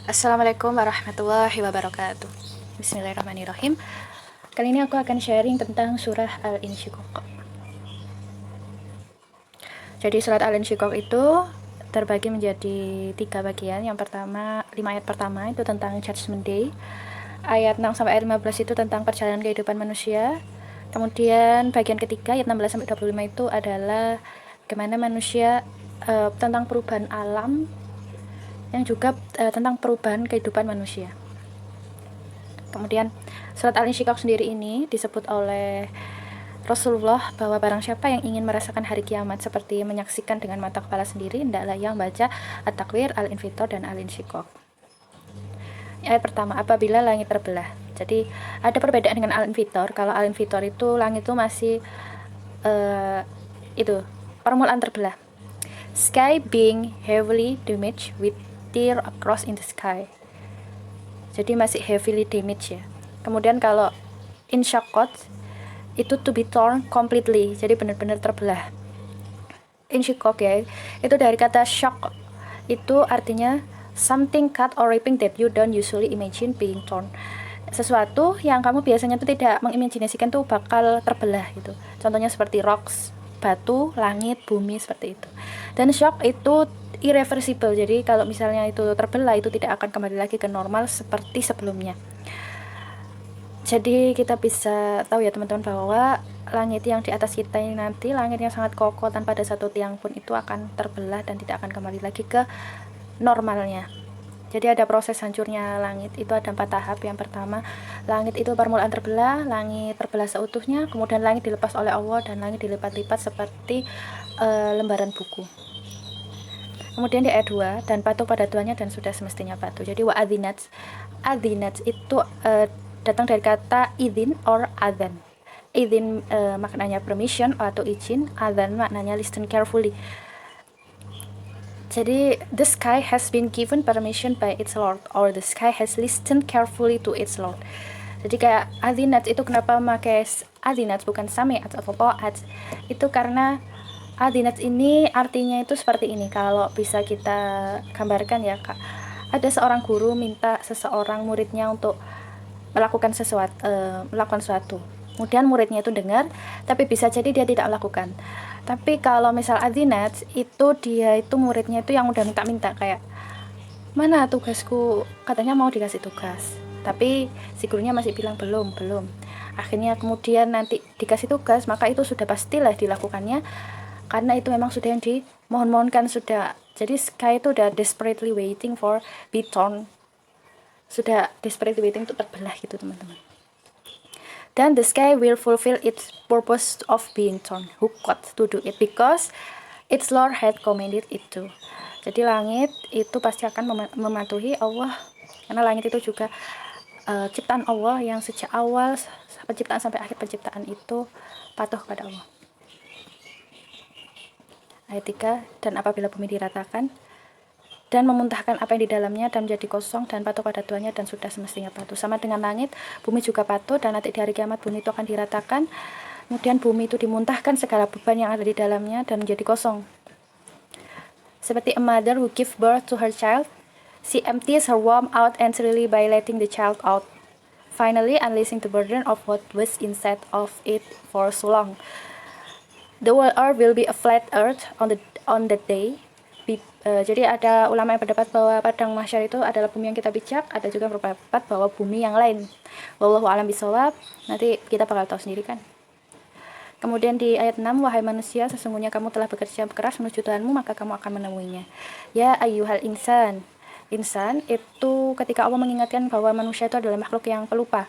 Assalamualaikum warahmatullahi wabarakatuh. Bismillahirrahmanirrahim. Kali ini aku akan sharing tentang surah Al-Insyiqaq. Jadi surat Al-Insyiqaq itu terbagi menjadi 3 bagian. Yang pertama, 5 ayat pertama itu tentang Judgment Day. Ayat 6 sampai ayat 15 itu tentang perjalanan kehidupan manusia. Kemudian bagian ketiga ayat 16 sampai 25 itu adalah bagaimana manusia tentang perubahan alam yang juga tentang perubahan kehidupan manusia. Kemudian surat Al-Insyiqaq sendiri ini disebut oleh Rasulullah bahwa barang siapa yang ingin merasakan hari kiamat seperti menyaksikan dengan mata kepala sendiri, hendaklah ia membaca At-Takwir, Al-Infitor, dan Al-Insyiqaq. Ayat pertama, apabila langit terbelah. Jadi ada perbedaan dengan Al-Infitor. Kalau Al-Infitor itu langit itu masih permulaan terbelah. Sky being heavily damaged with tear across in the sky. Jadi masih heavily damaged ya. Kemudian kalau insyaqqat itu to be torn completely, jadi benar-benar terbelah. Insyiqqaq ya, itu dari kata shock, itu artinya something cut or ripping that you don't usually imagine being torn. Sesuatu yang kamu biasanya tuh tidak mengimajinasikan tuh bakal terbelah gitu. Contohnya seperti rocks, batu, langit, bumi, seperti itu. Dan shock itu irreversible, jadi kalau misalnya itu terbelah itu tidak akan kembali lagi ke normal seperti sebelumnya. Jadi kita bisa tahu ya teman-teman bahwa langit yang di atas kita ini nanti, langit yang sangat kokoh tanpa ada satu tiang pun, itu akan terbelah dan tidak akan kembali lagi ke normalnya. Jadi ada proses hancurnya langit, itu ada 4 tahap. Yang pertama, langit itu permulaan terbelah, langit terbelah seutuhnya, kemudian langit dilepas oleh Allah, dan langit dilipat-lipat seperti lembaran buku. Kemudian di ayat 2, dan patuh pada Tuhannya dan sudah semestinya patuh. Jadi wa'adzinat, adzinat itu datang dari kata izin or adhan. Izin maknanya permission atau izin, adhan maknanya listen carefully. Jadi the sky has been given permission by its Lord, or the sky has listened carefully to its Lord. Jadi kayak adzinat itu kenapa memakai adzinat bukan sami'at atau ta'at, itu karena adzinat ini artinya itu seperti ini. Kalau bisa kita gambarkan ya Kak, ada seorang guru minta seseorang muridnya untuk melakukan sesuatu, kemudian muridnya itu dengar, tapi bisa jadi dia tidak melakukan. Tapi kalau misal adzinat itu dia itu muridnya itu yang udah minta-minta, kayak mana tugasku, katanya mau dikasih tugas, tapi si gurunya masih bilang belum. Akhirnya kemudian nanti dikasih tugas, maka itu sudah pastilah dilakukannya, karena itu memang sudah yang dimohon-mohonkan sudah. Jadi Sky itu udah desperately waiting for be torn, sudah desperately waiting untuk terbelah gitu teman-teman. Dan the sky will fulfill its purpose of being torn, who got to do it because its Lord had commanded it to. Jadi langit itu pasti akan mematuhi Allah, karena langit itu juga ciptaan Allah yang sejak awal penciptaan sampai akhir penciptaan itu patuh kepada Allah. Ayat 3, dan apabila bumi diratakan dan memuntahkan apa yang di dalamnya dan menjadi kosong dan patuh pada Tuhannya dan sudah semestinya patuh. Sama dengan langit, bumi juga patuh, dan nanti di hari kiamat bumi itu akan diratakan, kemudian bumi itu dimuntahkan segala beban yang ada di dalamnya dan menjadi kosong. Seperti a mother who gives birth to her child, she empties her womb out entirely by letting the child out, finally unleashing the burden of what was inside of it for so long. The whole earth will be a flat earth on the day. Jadi ada ulama yang berpendapat bahwa padang mahsyar itu adalah bumi yang kita pijak, ada juga yang berpendapat bahwa bumi yang lain. Wallahu a'lam bishawab, nanti kita bakal tahu sendiri kan. Kemudian di ayat 6, wahai manusia, sesungguhnya kamu telah bekerja keras menuju Tuhanmu, maka kamu akan menemuinya. Ya ayyuhal insan. Insan itu ketika Allah mengingatkan bahwa manusia itu adalah makhluk yang pelupa.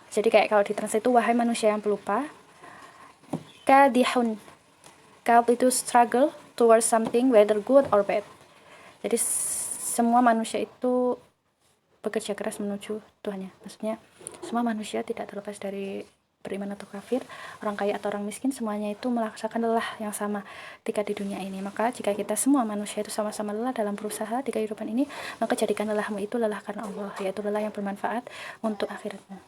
Jadi kayak kalau ditranslate itu wahai manusia yang pelupa. Kadihun. Kad itu struggle towards something whether good or bad. Jadi semua manusia itu bekerja keras menuju Tuhannya. Maksudnya semua manusia tidak terlepas dari beriman atau kafir, orang kaya atau orang miskin, semuanya itu merasakan lelah yang sama ketika di dunia ini. Maka jika kita semua manusia itu sama-sama lelah dalam berusaha di kehidupan ini, maka jadikan lelahmu itu lelah karena Allah, yaitu lelah yang bermanfaat untuk akhiratmu.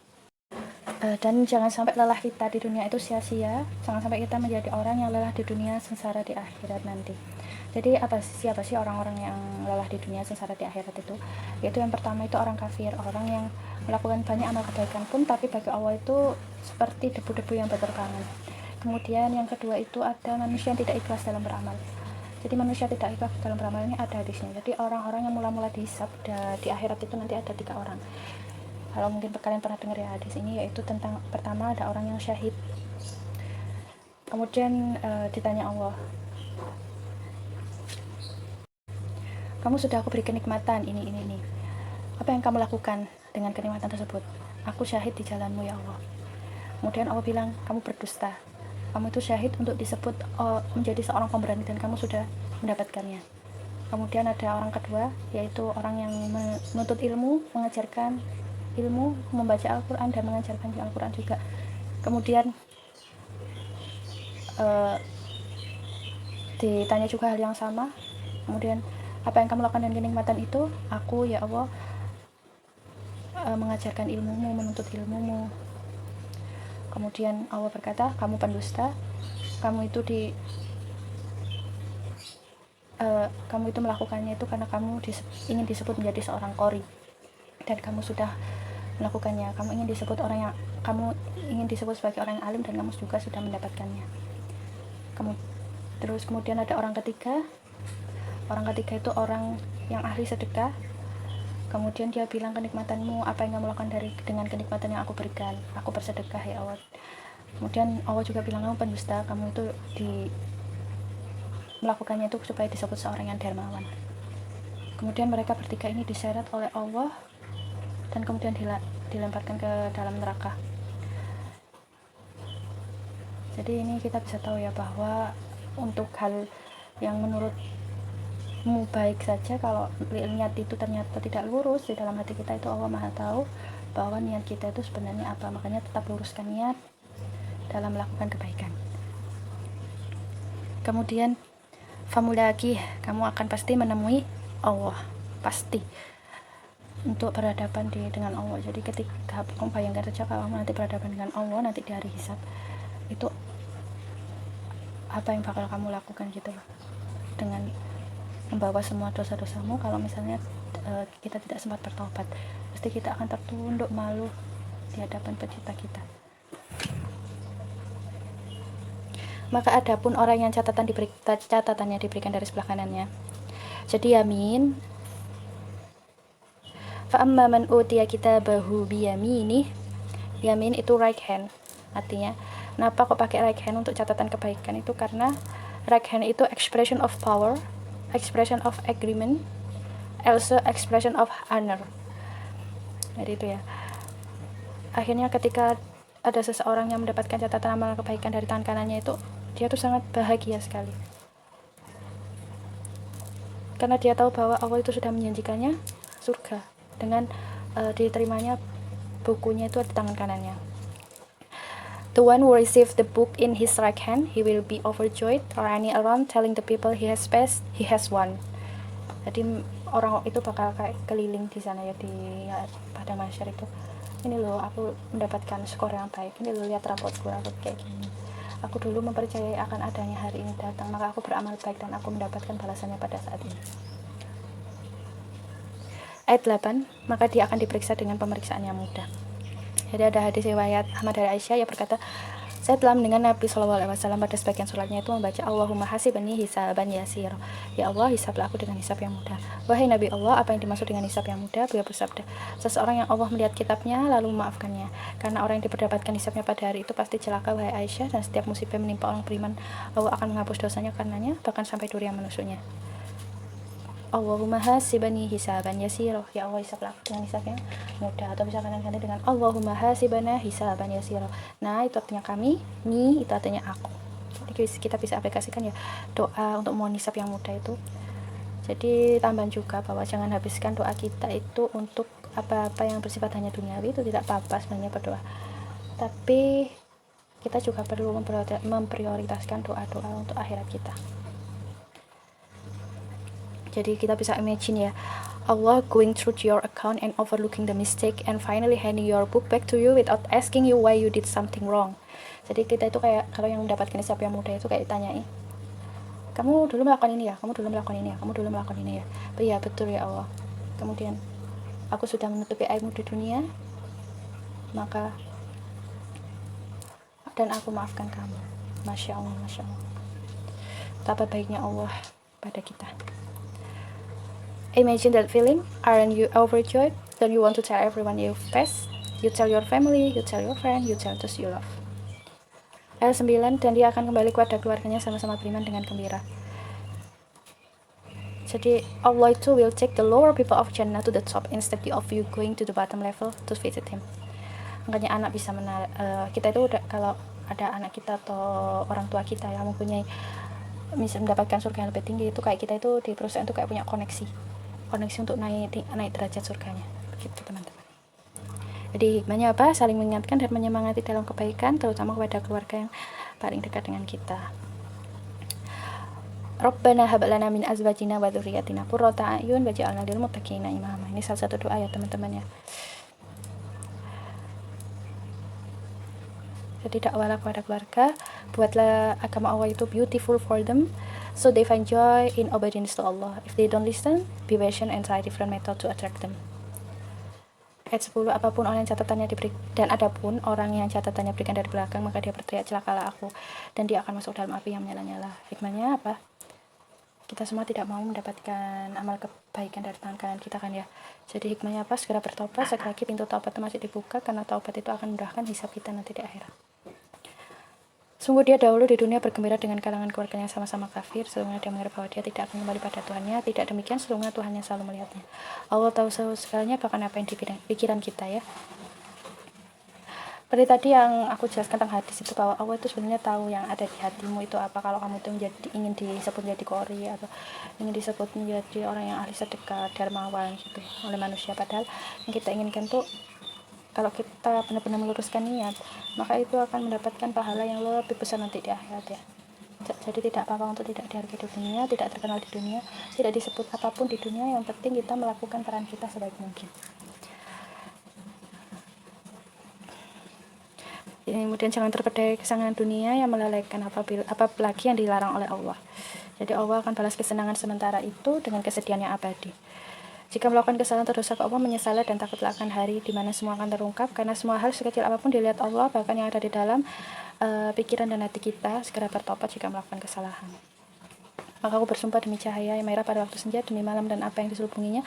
Dan jangan sampai lelah kita di dunia itu sia-sia, jangan sampai kita menjadi orang yang lelah di dunia, sengsara di akhirat nanti. Jadi siapa sih orang-orang yang lelah di dunia sengsara di akhirat itu? Yaitu yang pertama itu orang kafir, orang yang melakukan banyak amal kebaikan pun tapi bagi Allah itu seperti debu-debu yang berterbangan. Kemudian yang kedua itu ada manusia yang tidak ikhlas dalam beramal. Jadi manusia tidak ikhlas dalam beramal ini ada di sini. Jadi orang-orang yang mula-mula dihisab di akhirat itu nanti ada 3 orang. Kalau mungkin kalian pernah dengar ya hadis ini, yaitu tentang pertama ada orang yang syahid. Kemudian ditanya Allah, kamu sudah aku beri kenikmatan ini. Apa yang kamu lakukan dengan kenikmatan tersebut? Aku syahid di jalanmu ya Allah. Kemudian Allah bilang, kamu berdusta. Kamu itu syahid untuk disebut menjadi seorang pemberani dan kamu sudah mendapatkannya. Kemudian ada orang kedua, yaitu orang yang menuntut ilmu, mengajarkan ilmu, membaca Al-Quran dan mengajarkan Al-Quran juga. Kemudian ditanya juga hal yang sama. Kemudian apa yang kamu lakukan dengan kenikmatan itu? Aku ya Allah mengajarkan ilmumu, menuntut ilmumu. Kemudian Allah berkata, kamu pendusta, kamu itu melakukannya itu karena kamu ingin disebut menjadi seorang qori dan kamu sudah melakukannya. Kamu ingin disebut sebagai orang yang alim dan kamu juga sudah mendapatkannya. Kemudian ada orang ketiga. Orang ketiga itu orang yang ahli sedekah. Kemudian dia bilang, kenikmatanmu, apa yang kamu lakukan dengan kenikmatan yang aku berikan? Aku bersedekah ya Allah. Kemudian Allah juga bilang, kamu pendusta, kamu itu melakukannya itu supaya disebut seorang yang dermawan. Kemudian mereka bertiga ini diseret oleh Allah dan kemudian dilemparkan ke dalam neraka. Jadi ini kita bisa tahu ya bahwa untuk hal yang menurutmu baik saja, kalau niat itu ternyata tidak lurus di dalam hati kita, itu Allah Maha tahu bahwa niat kita itu sebenarnya apa. Makanya tetap luruskan niat dalam melakukan kebaikan. Kemudian famulaki, kamu akan pasti menemui Allah, pasti untuk berhadapan dengan Allah. Jadi ketika kamu bayangkan saja kalau kamu nanti berhadapan dengan Allah nanti di hari hisab, itu apa yang bakal kamu lakukan gitu loh, dengan membawa semua dosa-dosamu. Kalau misalnya kita tidak sempat bertobat, pasti kita akan tertunduk malu di hadapan pencipta kita. Maka adapun orang yang catatannya diberikan dari sebelah kanannya, jadi yamin, fa amma man utiya kitabahu biyaminih, yamin itu right hand. Artinya kenapa kok pakai right hand untuk catatan kebaikan? Itu karena right hand itu expression of power, expression of agreement, also expression of honor. Jadi itu ya, akhirnya ketika ada seseorang yang mendapatkan catatan amal kebaikan dari tangan kanannya, itu dia tuh sangat bahagia sekali karena dia tahu bahwa Allah itu sudah menjanjikannya surga dengan diterimanya bukunya itu di tangan kanannya. The one who receives the book in his right hand, he will be overjoyed, running around telling the people he has passed, he has won. Jadi orang itu bakal kayak keliling di sana ya, pada masyarakat itu, ini loh aku mendapatkan skor yang baik, ini loh lihat rapotku kayak gini, aku dulu mempercayai akan adanya hari ini datang, maka aku beramal baik dan aku mendapatkan balasannya pada saat ini. Ayat 8, maka dia akan diperiksa dengan pemeriksaan yang mudah. Jadi ada hadis riwayat Ahmad dari Aisyah yang berkata, saya telah mendengar Nabi SAW pada sebagian sholatnya itu membaca, Allahumma hasibani hisaban yasir, ya Allah hisablah aku dengan hisab yang mudah. Wahai Nabi Allah, apa yang dimaksud dengan hisab yang mudah? Beliau bersabda, seseorang yang Allah melihat kitabnya lalu memaafkannya, karena orang yang diperdapatkan hisabnya pada hari itu pasti celaka. Wahai Aisyah, dan setiap musibah menimpa orang beriman, Allah akan menghapus dosanya karenanya, bahkan sampai duri yang menusuknya. Allahumma hasibani hisaban yasiro, ya Allah hisablah aku dengan hisab yang mudah. Atau bisa kalian ganti dengan Allahumma hasibana hisaban yasiro. Nah itu artinya kami, ni itu artinya aku. Jadi kita bisa aplikasikan ya doa untuk mohon hisab yang mudah itu. Jadi tambahan juga bahwa jangan habiskan doa kita itu untuk apa-apa yang bersifat hanya duniawi, itu tidak apa-apa sebenarnya berdoa, tapi kita juga perlu memprioritaskan doa-doa untuk akhirat kita. Jadi kita bisa imagine ya, Allah going through your account and overlooking the mistake and finally handing your book back to you without asking you why you did something wrong. Jadi kita itu kayak, kalau yang mendapatkan hisab yang mudah itu kayak ditanyain, kamu dulu melakukan ini ya, kamu dulu melakukan ini ya, kamu dulu melakukan ini ya. Iya betul ya Allah. Kemudian aku sudah menutupi aibmu di dunia, maka dan aku maafkan kamu. Masya Allah, Masya Allah. Betapa baiknya Allah pada kita. Imagine that feeling. Aren't you overjoyed? Don't you want to tell everyone you've passed? You tell your family, you tell your friend, you tell those you love. Ayat 9, dan dia akan kembali kepada keluarganya sama-sama beriman dengan gembira. Jadi Allah itu will take the lower people of Jannah to the top instead of you going to the bottom level to visit him. Makanya anak bisa kita itu udah, kalau ada anak kita atau orang tua kita yang mempunyai bisa mendapatkan surga yang lebih tinggi, itu kayak kita itu di perusahaan itu kayak punya koneksi untuk naik derajat surganya, begitu teman-teman. Jadi hikmahnya apa? Saling mengingatkan dan menyemangati dalam kebaikan, terutama kepada keluarga yang paling dekat dengan kita. Rabbana hab lana min azwajina wa dzurriyyatina qurrata a'yun waj'alna lil muttaqina imama. Ini salah satu doa ya teman-teman ya. Jadi dakwalah kepada keluarga, buatlah agama Allah itu beautiful for them, so they find joy in obedience to Allah. If they don't listen, be patient and try different method to attract them. Ayat 10, apapun orang yang catatannya diberi, dan adapun orang yang catatannya berikan dari belakang, maka dia berteriak, celakalah aku, dan dia akan masuk dalam api yang menyala-nyala. Hikmahnya apa? Kita semua tidak mau mendapatkan amal kebaikan dari tangan kanan kita kan ya. Jadi hikmahnya apa? Segera bertobat, sekali lagi pintu taubat itu masih dibuka, karena taubat itu akan memudahkan hisab kita nanti di akhirat. Sungguh dia dahulu di dunia bergembira dengan kalangan keluarganya sama-sama kafir, sesungguhnya dia mengira bahwa dia tidak akan kembali pada Tuhannya. Tidak demikian, sesungguhnya Tuhannya selalu melihatnya. Allah tahu segalanya, bahkan apa yang di pikiran kita ya. Seperti tadi yang aku jelaskan tentang hadis itu, bahwa Allah itu sebenarnya tahu yang ada di hatimu itu apa. Kalau kamu itu ingin disebut menjadi qori atau ingin disebut menjadi orang yang ahli sedekah, dermawan gitu oleh manusia, padahal yang kita inginkan tuh, kalau kita benar-benar meluruskan niat, maka itu akan mendapatkan pahala yang lebih besar nanti di akhirat ya. Jadi tidak apa-apa untuk tidak dihargai di dunia, tidak terkenal di dunia, tidak disebut apapun di dunia, yang penting kita melakukan peran kita sebaik mungkin. Kemudian jangan terpedaya kesenangan dunia yang melalaikan, apalagi yang dilarang oleh Allah. Jadi Allah akan balas kesenangan sementara itu dengan kesedihan yang abadi. Jika melakukan kesalahan atau dosa ke Allah, menyesali dan takutlah akan hari di mana semua akan terungkap, karena semua hal sekecil apapun dilihat Allah, bahkan yang ada di dalam pikiran dan hati kita. Segera bertobat jika melakukan kesalahan. Maka aku bersumpah demi cahaya yang merah pada waktu senja, demi malam dan apa yang diselubunginya,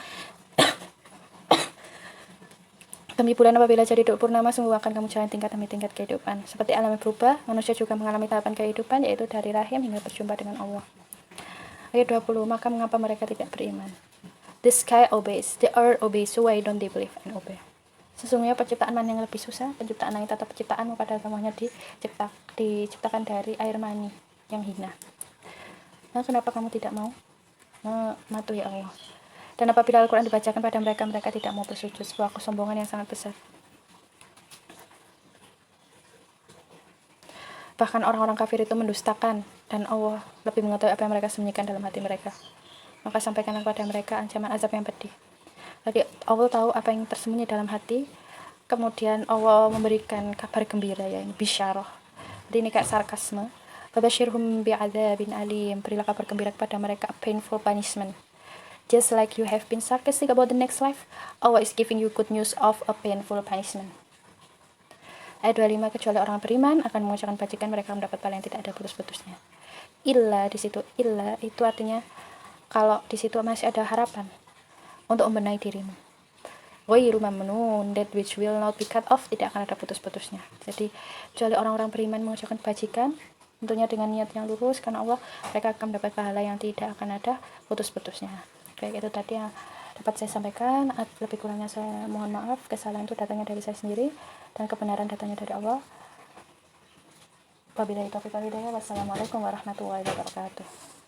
demi bulan apabila jadi duk purnama, sungguh akan kamu jalan tingkat demi tingkat kehidupan. Seperti alam yang berubah, manusia juga mengalami tahapan kehidupan, yaitu dari rahim hingga berjumpa dengan Allah. Ayat 20, maka mengapa mereka tidak beriman? The sky obeys, the earth obeys, so why don't they believe and obey? Sesungguhnya penciptaan mana yang lebih susah? Penciptaan langit atau penciptaanmu, pada semuanya diciptakan dari air mani yang hina. Nah, kenapa kamu tidak mau mematuhi Allah? Dan apabila Al-Quran dibacakan pada mereka, mereka tidak mau bersujud, sebuah kesombongan yang sangat besar. Bahkan orang-orang kafir itu mendustakan, dan Allah lebih mengetahui apa yang mereka sembunyikan dalam hati mereka. Maka sampaikanlah kepada mereka ancaman azab yang pedih. Jadi Allah tahu apa yang tersembunyi dalam hati. Kemudian Allah memberikan kabar gembira, ya, ini bisyarah. Jadi ini kayak sarkasme. Fabasyirhum bi'adzabin alim, berilah kabar gembira kepada mereka a painful punishment. Just like you have been sarcastic about the next life, Allah is giving you good news of a painful punishment. Ayat 25, kecuali orang beriman akan mengucapkan bajikan, mereka mendapat pahala yang tidak ada putus-putusnya. Illa, di situ illa itu artinya kalau di situ masih ada harapan untuk membenahi dirimu. Ghairu mamnun, that which will not be cut off, tidak akan ada putus-putusnya. Jadi kecuali orang-orang beriman mengucapkan kebajikan, tentunya dengan niat yang lurus karena Allah, mereka akan mendapat pahala yang tidak akan ada putus-putusnya. Baik, itu tadi yang dapat saya sampaikan. Lebih kurangnya saya mohon maaf. Kesalahan itu datangnya dari saya sendiri dan kebenaran datangnya dari Allah. Wabillahi taufiq wal hidayah. Wassalamualaikum warahmatullahi wabarakatuh.